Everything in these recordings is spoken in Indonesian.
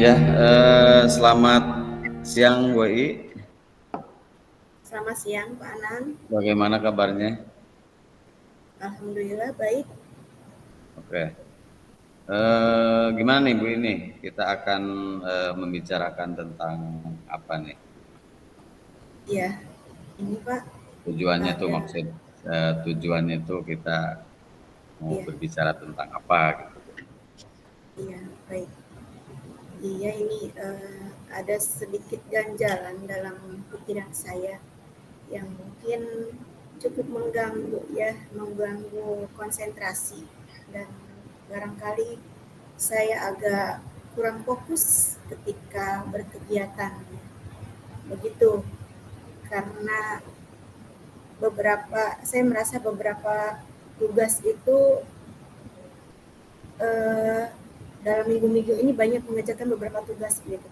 Ya, selamat siang Bu I. Selamat siang Pak Anang. Bagaimana kabarnya? Alhamdulillah baik. Oke. Gimana nih Bu ini? Kita akan membicarakan tentang apa nih? Ya, ini Pak Tujuannya tuh ada tujuannya tuh kita mau ya, berbicara tentang apa gitu. iya baik. Iya ini ada sedikit ganjalan dalam pikiran saya yang mungkin cukup mengganggu konsentrasi dan barangkali saya agak kurang fokus ketika berkegiatan. Begitu karena saya merasa beberapa tugas itu eh, dalam minggu-minggu ini banyak mengerjakan beberapa tugas gitu,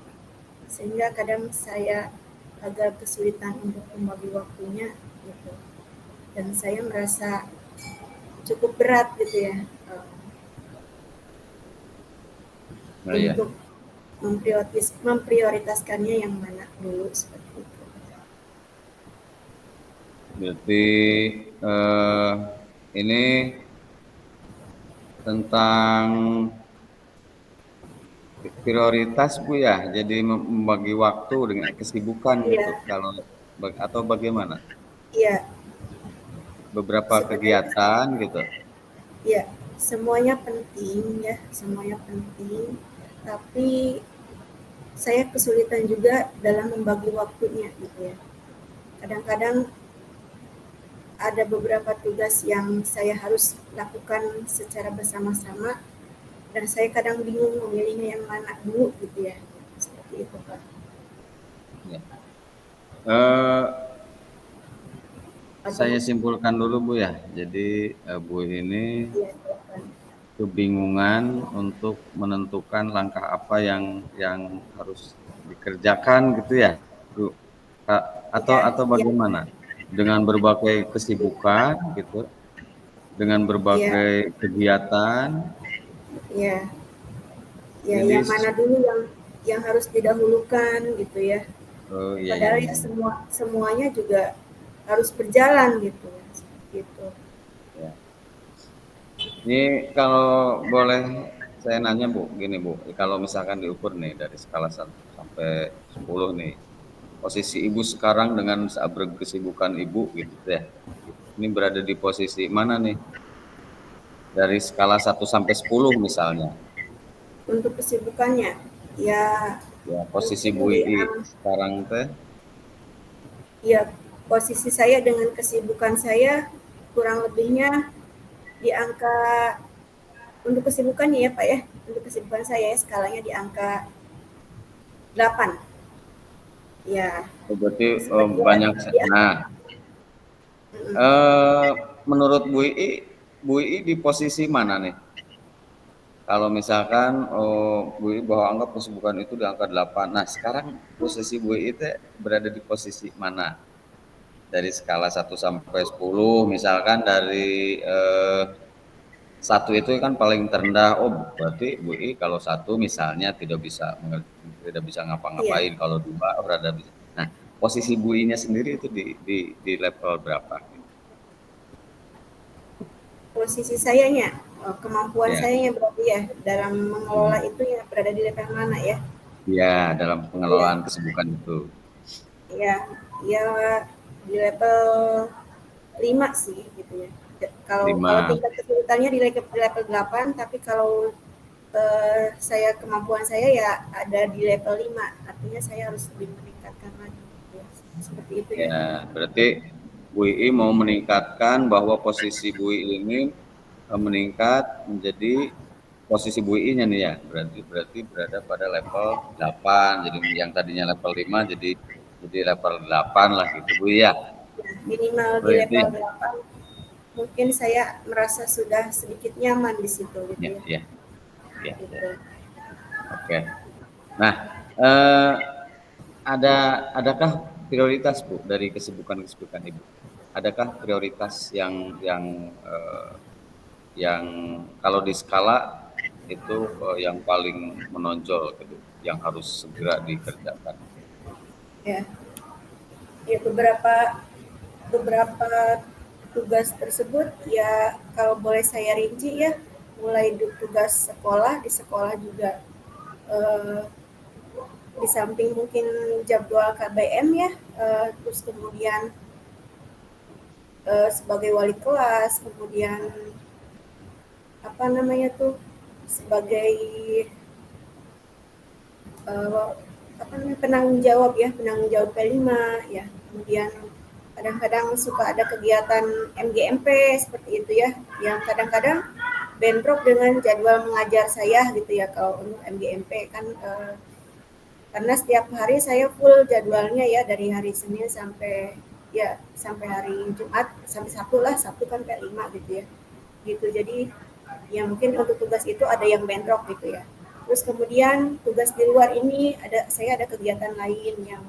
sehingga kadang saya agak kesulitan untuk membagi waktunya gitu, dan saya merasa cukup berat gitu ya, Nah ya, untuk memprioritaskannya yang mana dulu seperti itu. berarti ini tentang prioritas Bu ya. Jadi membagi waktu dengan kesibukan gitu. Iya, Kalau atau bagaimana? iya, Beberapa sebenarnya kegiatan gitu. ya, semuanya penting, tapi saya kesulitan juga dalam membagi waktunya gitu ya. Kadang-kadang ada beberapa tugas yang saya harus lakukan secara bersama-sama dan saya kadang bingung memilihnya yang mana dulu gitu ya. Seperti itu Pak. Ya. Eh, Apa saya Bu? simpulkan dulu Bu ya. Jadi Bu ini Iya, silakan. kebingungan untuk menentukan langkah apa yang harus dikerjakan gitu ya, Bu. Atau Iya, atau iya, bagaimana? Dengan berbagai kesibukan gitu, dengan iya, berbagai kegiatan. iya, ya, Jadi yang mana dulu yang harus didahulukan gitu ya. oh iya iya Padahal iya. ya semuanya juga harus berjalan gitu ya. Seperti itu. Ya. Ini kalau boleh saya nanya Bu, gini Bu, kalau misalkan diukur nih dari skala 1 sampai 10 nih, posisi Ibu sekarang dengan kesibukan Ibu gitu ya, ini berada di posisi mana nih? Dari skala 1 sampai 10 misalnya, Untuk kesibukannya, ya ya posisi mungkin Bu Ii sekarang teh, ya posisi saya dengan kesibukan saya kurang lebihnya di angka, untuk kesibukannya ya Pak ya, untuk kesibukan saya skalanya di angka 8. Ya, berarti sebagian banyak. ya. Nah, Mm, eh, menurut Bu Ii di posisi mana nih? Kalau misalkan Bu I bahwa anggap kesibukan itu di angka 8. Nah, sekarang posisi Bu I itu berada di posisi mana? Dari skala 1 sampai 10, misalkan dari 1 itu kan paling terendah. Oh, berarti Bu I kalau 1 misalnya tidak bisa iya, ngapa-ngapain, kalau 2 berada bisa. Nah, posisi Bu I-nya sendiri itu di level berapa? posisi sayanya, kemampuan Ya. sayanya berarti ya dalam mengelola Hmm. itu ya berada di level mana ya? Ya, dalam Iya, pengelolaan kesibukan itu. iya, iya, di level 5 sih gitu ya. Kalau kalau 5. tingkat kesulitannya di level 8, tapi kalau kemampuan saya ya ada di level 5, artinya saya harus lebih meningkatkan lagi ya. Seperti itu ya. Ya, berarti Bu Ii mau meningkatkan bahwa posisi Bu Ii ini meningkat menjadi posisi Bu Ii-nya nih ya. Berarti berada pada level 8. Jadi yang tadinya level 5 jadi level 8 lah gitu Bu ya. Minimal di Berarti level ya. 8 mungkin saya merasa sudah sedikit nyaman di situ gitu Ya, ya. ya, ya, ya. Gitu. Oke. Nah, eh, adakah prioritas Bu dari kesibukan-kesibukan Ibu? Adakah prioritas yang kalau di skala itu yang paling menonjol gitu, yang harus segera dikerjakan. Ya, ya beberapa tugas tersebut ya kalau boleh saya rinci ya, mulai tugas sekolah, di sekolah juga eh, di samping mungkin jadwal KBM ya, terus kemudian sebagai wali kelas, kemudian apa namanya tuh, sebagai eh, apa namanya, penanggung jawab ya, penanggung jawab P5 ya, kemudian kadang-kadang suka ada kegiatan MGMP seperti itu ya, yang kadang-kadang bentrok dengan jadwal mengajar saya gitu ya. Kalau untuk MGMP kan karena setiap hari saya full jadwalnya ya, dari hari Senin sampai ya sampai hari Jumat, sampai Sabtu lah, Sabtu kan P5 gitu ya, gitu. Jadi ya mungkin untuk tugas itu ada yang bentrok gitu ya. Terus kemudian tugas di luar ini saya ada kegiatan lain yang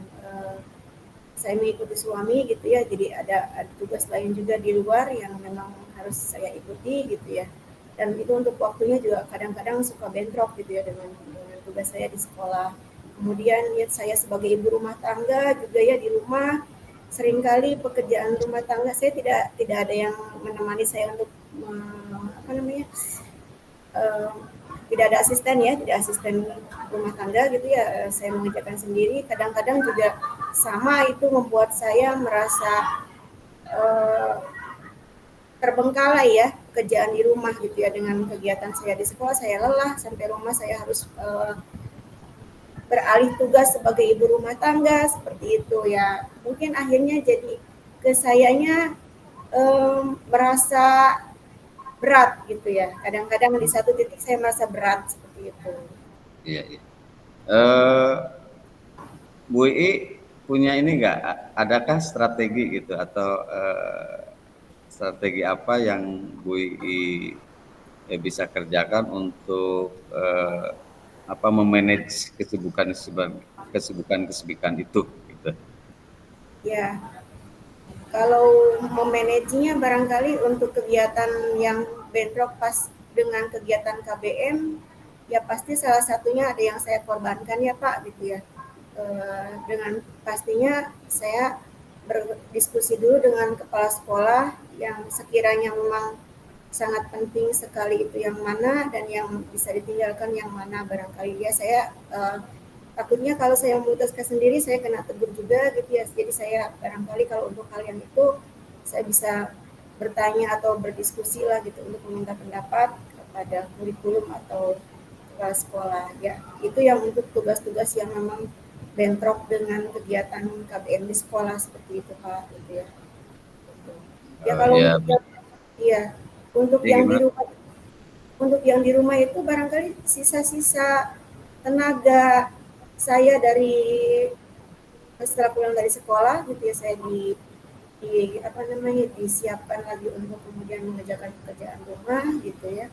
saya mengikuti suami gitu ya, jadi ada tugas lain juga di luar yang memang harus saya ikuti gitu ya. Dan itu untuk waktunya juga kadang-kadang suka bentrok gitu ya dengan tugas saya di sekolah. Kemudian ya saya sebagai ibu rumah tangga juga ya, di rumah seringkali pekerjaan rumah tangga saya tidak ada yang menemani saya untuk apa namanya, eh, tidak ada asisten ya, tidak asisten rumah tangga gitu ya, saya mengerjakan sendiri. Kadang-kadang juga sama, itu membuat saya merasa eh, terbengkalai ya pekerjaan di rumah gitu ya, dengan kegiatan saya di sekolah saya lelah, sampai rumah saya harus beralih tugas sebagai ibu rumah tangga seperti itu ya. Mungkin akhirnya jadi ke sayanya merasa berat gitu ya. Kadang-kadang di satu titik saya merasa berat seperti itu. Iya, iya. Eh, Bu I punya ini nggak, adakah strategi gitu atau strategi apa yang Bu I bisa kerjakan untuk apa memanage kesibukan itu gitu. Ya, kalau memanajenya barangkali untuk kegiatan yang bentrok pas dengan kegiatan KBM, ya pasti salah satunya ada yang saya korbankan ya Pak gitu ya. Dengan pastinya saya berdiskusi dulu dengan kepala sekolah yang sekiranya memang sangat penting sekali itu yang mana, dan yang bisa ditinggalkan yang mana. Barangkali ya saya takutnya kalau saya memutuskan sendiri saya kena tegur juga gitu ya. Jadi saya barangkali kalau untuk kalian itu saya bisa bertanya atau berdiskusi lah gitu, untuk meminta pendapat kepada kurikulum atau kepala sekolah ya. Itu yang untuk tugas-tugas yang memang bentrok dengan kegiatan KBM di sekolah seperti itu Pak gitu ya. Ya kalau Ya, untuk iya, untuk ya yang di gimana? rumah, itu barangkali sisa-sisa tenaga saya dari setelah pulang dari sekolah gitu ya, saya di apa namanya, disiapkan lagi untuk kemudian mengerjakan pekerjaan rumah gitu ya.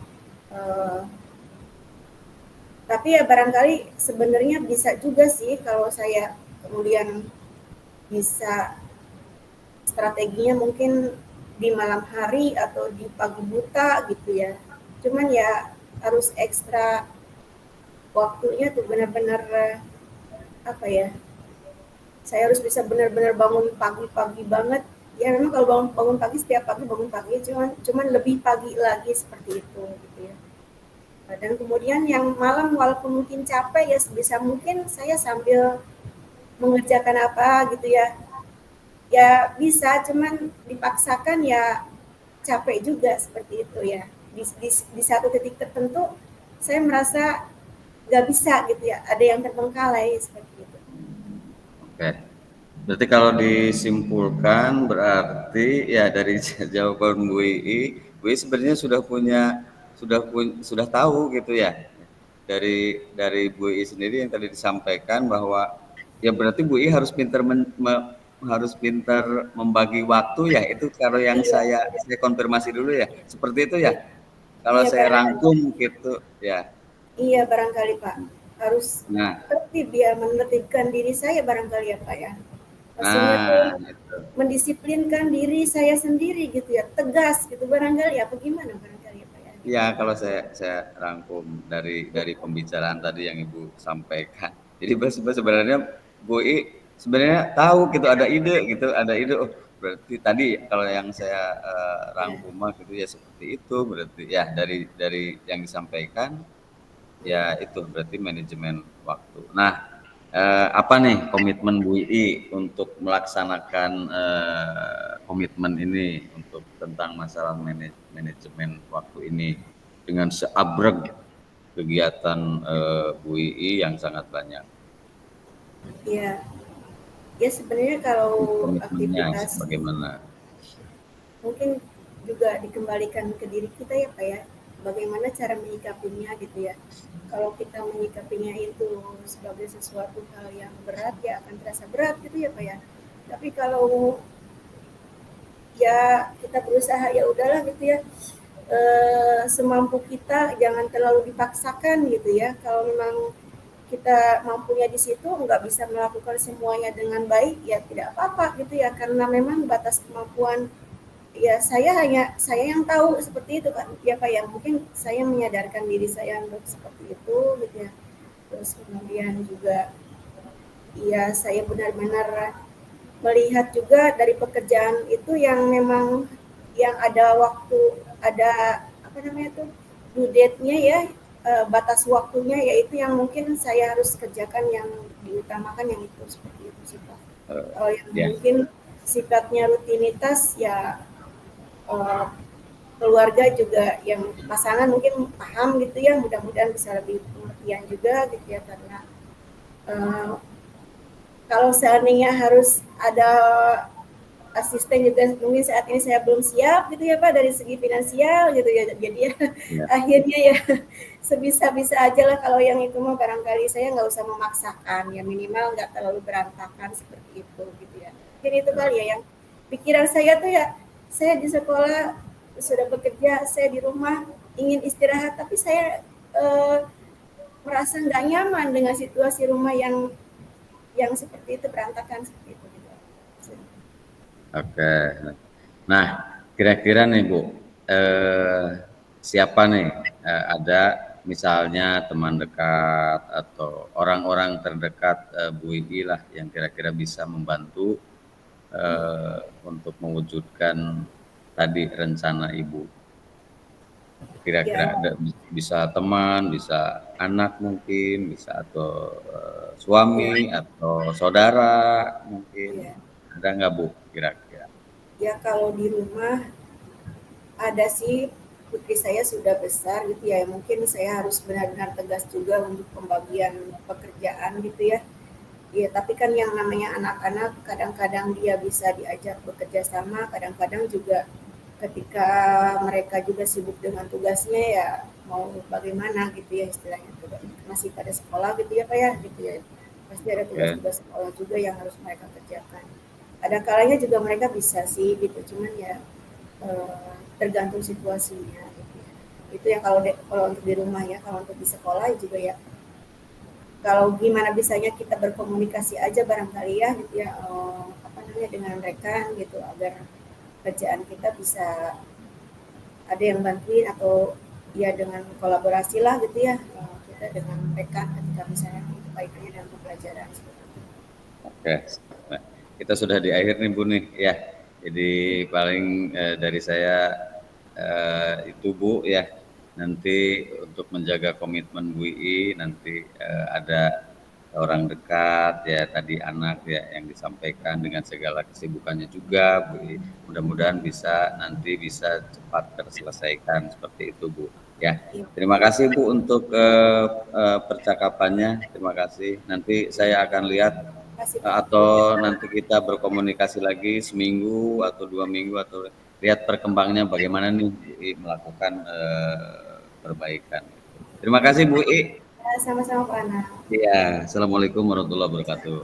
Eh, tapi ya barangkali sebenarnya bisa juga sih kalau saya kemudian bisa strateginya mungkin di malam hari atau di pagi buta gitu ya. Cuman ya harus ekstra waktunya tuh benar-benar apa ya, saya harus bisa benar-benar bangun pagi-pagi banget. Ya memang kalau bangun bangun pagi, setiap pagi bangun pagi, cuman lebih pagi lagi seperti itu gitu ya. Dan kemudian yang malam walaupun mungkin capek ya, sebisa mungkin saya sambil mengerjakan apa gitu ya, ya bisa, cuman dipaksakan ya capek juga seperti itu ya. Di satu titik tertentu saya merasa nggak bisa gitu ya, ada yang terbengkalai seperti itu. Oke. Berarti kalau disimpulkan berarti ya dari jawaban Bu I sebenarnya sudah tahu gitu ya. Dari Bu I sendiri yang tadi disampaikan bahwa ya berarti Bu I harus pintar membagi waktu ya. Itu kalau yang Iya, saya konfirmasi dulu ya. Seperti itu ya. iya, Kalau iya saya barangkali. rangkum gitu ya. Iya barangkali Pak, harus Nah, tertib ya, menertibkan diri saya barangkali ya Pak ya. Maksudnya tuh nah itu. mendisiplinkan diri saya sendiri gitu ya, tegas gitu barangkali ya, apa gimana barangkali ya Pak ya. Ya, kalau saya rangkum dari pembicaraan tadi yang Ibu sampaikan. Jadi sebenarnya Bu I sebenarnya tahu gitu ada ide. Oh, berarti tadi kalau yang saya Ya, rangkum gitu ya seperti itu berarti ya dari yang disampaikan ya itu berarti manajemen waktu. Nah, apa nih komitmen Bu I untuk melaksanakan komitmen ini untuk tentang masalah manajemen waktu ini dengan seabrek kegiatan Bu I yang sangat banyak. ya, ya sebenarnya kalau Komitmennya aktivitas bagaimana? mungkin juga dikembalikan ke diri kita ya Pak ya, bagaimana cara menyikapinya gitu ya. Kalau kita menyikapinya itu sebagai sesuatu hal yang berat ya akan terasa berat gitu ya Pak ya. Tapi kalau ya kita berusaha ya udahlah gitu ya, semampu kita jangan terlalu dipaksakan gitu ya. Kalau memang kita mampunya di situ nggak bisa melakukan semuanya dengan baik ya tidak apa-apa gitu ya, karena memang batas kemampuan ya saya yang tahu seperti itu kan ya Pak ya, mungkin saya menyadarkan diri saya untuk seperti itu gitu ya. Terus kemudian juga ya saya benar-benar melihat juga dari pekerjaan itu yang memang yang ada waktu, ada apa namanya tuh due date-nya ya, batas waktunya yaitu yang mungkin saya harus kerjakan yang diutamakan yang itu seperti itu sih Pak. Eh, Kalau yang ya, mungkin sifatnya rutinitas ya, eh, keluarga juga yang pasangan mungkin paham gitu ya, mudah-mudahan bisa lebih pengertian juga gitu ya, karena eh, kalau seandainya harus ada asisten juga mungkin saat ini saya belum siap gitu ya Pak dari segi finansial gitu ya, jadi ya ya, akhirnya ya sebisa-bisa aja lah, kalau yang itu mah barangkali saya nggak usah memaksakan ya, minimal nggak terlalu berantakan seperti itu gitu ya, mungkin itu kali ya yang pikiran saya tuh ya, saya di sekolah sudah bekerja, saya di rumah ingin istirahat, tapi saya merasa nggak nyaman dengan situasi rumah yang seperti itu, berantakan seperti itu gitu. oke. Nah, kira-kira nih Bu, siapa nih ada misalnya teman dekat atau orang-orang terdekat Bu Ibi lah yang kira-kira bisa membantu untuk mewujudkan tadi rencana Ibu. Kira-kira Ya, ada bisa teman, bisa anak mungkin, bisa atau suami ya, atau saudara mungkin. ya. Ada nggak Bu kira-kira? Ya kalau di rumah ada sih, putri saya sudah besar gitu ya, mungkin saya harus benar-benar tegas juga untuk pembagian pekerjaan gitu ya. Ya, tapi kan yang namanya anak-anak kadang-kadang dia bisa diajak bekerja sama, kadang-kadang juga ketika mereka juga sibuk dengan tugasnya ya mau bagaimana gitu ya istilahnya tuh, masih pada sekolah gitu ya Pak ya gitu ya. Pasti ada Oke, tugas-tugas sekolah juga yang harus mereka kerjakan. Ada kalanya juga mereka bisa sih gitu, cuman ya tergantung situasinya gitu ya. Itu yang kalau untuk di rumah ya, kalau untuk di sekolah juga ya kalau gimana bisanya kita berkomunikasi aja barangkali ya gitu ya, apa namanya dengan rekan gitu agar kerjaan kita bisa ada yang bantuin atau ya dengan kolaborasi lah gitu ya, kita dengan rekan ketika misalnya itu kaitannya dengan pembelajaran seperti itu. oke. Nah, kita sudah di akhir nih Bu nih ya. Jadi paling dari saya itu Bu ya. Nanti untuk menjaga komitmen Bu I nanti ada orang dekat ya tadi anak ya yang disampaikan dengan segala kesibukannya juga Bu I. Mudah-mudahan nanti bisa cepat terselesaikan seperti itu Bu ya. Ya, Terima kasih Bu untuk percakapannya. Terima kasih. Nanti saya akan lihat kasih Pak. atau nanti kita berkomunikasi lagi seminggu atau 2 minggu atau lihat perkembangannya bagaimana nih Bu I melakukan perbaikan. Terima kasih Bu I. Ya, sama-sama Pak Ana. Iya, assalamualaikum warahmatullahi wabarakatuh.